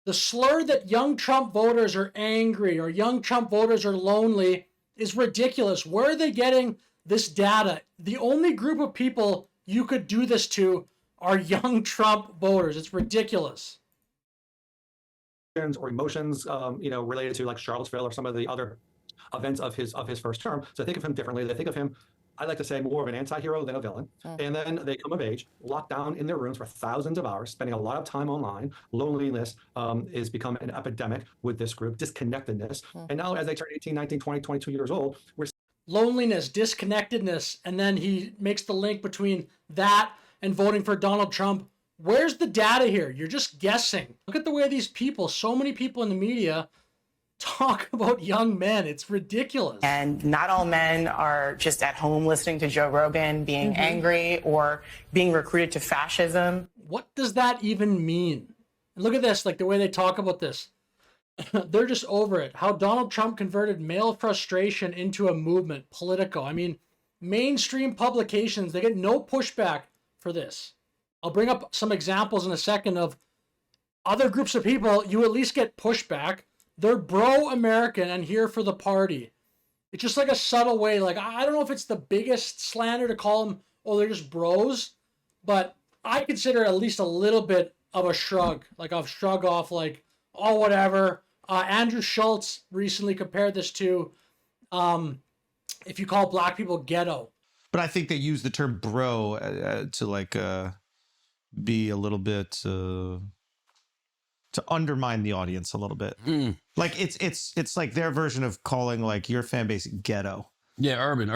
The slur that young Trump voters are angry or young Trump voters are lonely is ridiculous. Where are they getting this data? The only group of people you could do this to are young Trump voters. It's ridiculous. Or emotions, related to like Charlottesville or some of the other events of his first term. So they think of him differently. They think of him, I like to say, more of an anti-hero than a villain. And then they come of age, locked down in their rooms for thousands of hours, spending a lot of time online. Loneliness is become an epidemic with this group, disconnectedness. And now as they turn 18, 19, 20, 22 years old, we're loneliness, disconnectedness, and then he makes the link between that and voting for Donald Trump. Where's the data here? You're just guessing. Look at the way these people, so many people in the media, talk about young men. It's ridiculous. And not all men are just at home listening to Joe Rogan, being angry or being recruited to fascism. What does that even mean? And look at this, like the way they talk about this. They're just over it. How Donald Trump converted male frustration into a movement, Politico. I mean, mainstream publications, they get no pushback for this. I'll bring up some examples in a second of other groups of people you at least get pushback. They're pro-American and here for the party. It's just like a subtle way. Like, I don't know if it's the biggest slander to call them, oh, they're just bros, but I consider at least a little bit of a shrug. Like, I'll shrug off like, oh, whatever. Andrew Schultz recently compared this to if you call black people ghetto. But I think they use the term bro to like be a little bit to undermine the audience a little bit. Like it's like their version of calling like your fan base ghetto. Yeah, urban.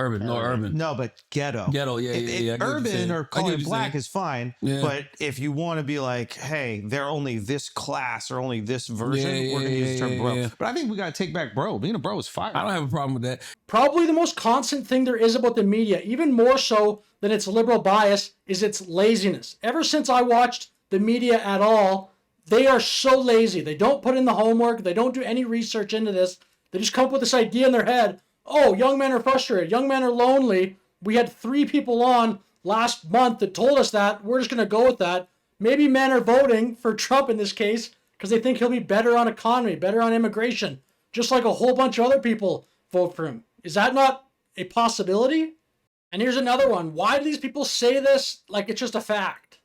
No, but ghetto. Yeah. Urban or calling it black is fine. Yeah. But if you want to be like, hey, they're only this class or only this version, we're going to use the term bro. Yeah. But I think we got to take back bro. Being a bro is fire. I don't have a problem with that. Probably the most constant thing there is about the media, even more so than its liberal bias, is its laziness. Ever since I watched the media at all, they are so lazy. They don't put in the homework. They don't do any research into this. They just come up with this idea in their head. Oh, young men are frustrated. Young men are lonely. We had 3 people on last month that told us that. We're just going to go with that. Maybe men are voting for Trump in this case because they think he'll be better on economy, better on immigration, just like a whole bunch of other people vote for him. Is that not a possibility? And here's another one. Why do these people say this like it's just a fact?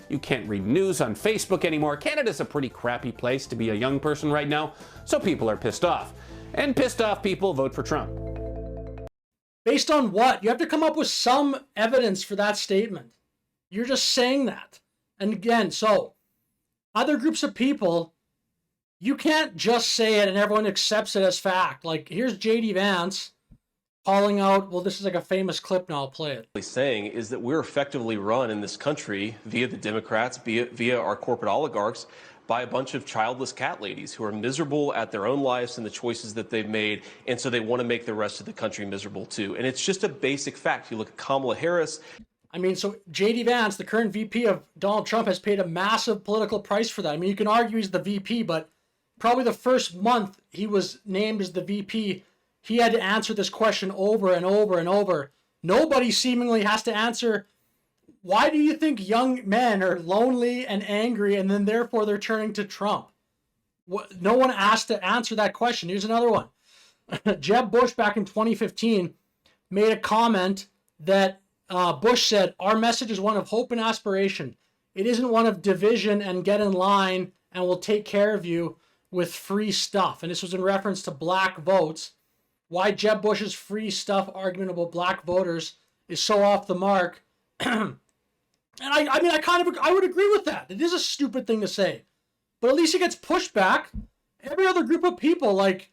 You can't read news on Facebook anymore. Canada's a pretty crappy place to be a young person right now, so people are pissed off. And pissed off people vote for Trump. Based on what? You have to come up with some evidence for that statement. You're just saying that. And again, so other groups of people, you can't just say it and everyone accepts it as fact. Like, here's J.D. Vance calling out, well, this is like a famous clip now, I'll play it. Saying is that we're effectively run in this country via the Democrats, via our corporate oligarchs, by a bunch of childless cat ladies who are miserable at their own lives and the choices that they've made, and so they want to make the rest of the country miserable too. And it's just a basic fact. You look at Kamala Harris. I mean, so J.D. Vance, the current VP of Donald Trump, has paid a massive political price for that. I mean, you can argue he's the VP, but probably the first month he was named as the VP, he had to answer this question over and over and over. Nobody seemingly has to answer, why do you think young men are lonely and angry and then therefore they're turning to Trump? No one asked to answer that question. Here's another one. Jeb Bush back in 2015 made a comment that Bush said, our message is one of hope and aspiration. It isn't one of division and get in line and we'll take care of you with free stuff. And this was in reference to black votes. Why Jeb Bush's free stuff argument about black voters is so off the mark. And I would agree with that. It is a stupid thing to say. But at least it gets pushed back. Every other group of people, like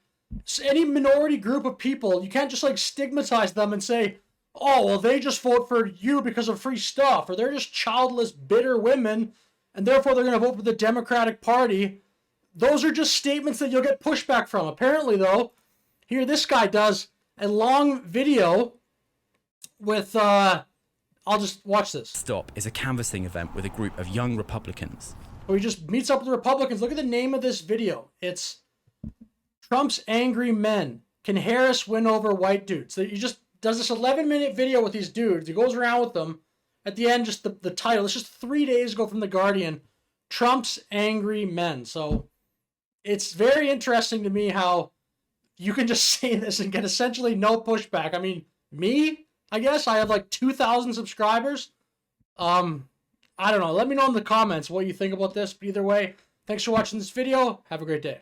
any minority group of people, you can't just like stigmatize them and say, oh, well, they just vote for you because of free stuff, or they're just childless, bitter women, and therefore they're going to vote for the Democratic Party. Those are just statements that you'll get pushback from. Apparently, though, here this guy does a long video with... I'll just watch this. Stop is a canvassing event with a group of young Republicans. Where he just meets up with the Republicans. Look at the name of this video. It's Trump's Angry Men. Can Harris win over white dudes? So he just does this 11-minute video with these dudes. He goes around with them. At the end, just the title. It's just 3 days ago from The Guardian. Trump's angry men. So it's very interesting to me how you can just say this and get essentially no pushback. I mean, me, I guess I have like 2,000 subscribers. I don't know. Let me know in the comments what you think about this. But either way, thanks for watching this video. Have a great day.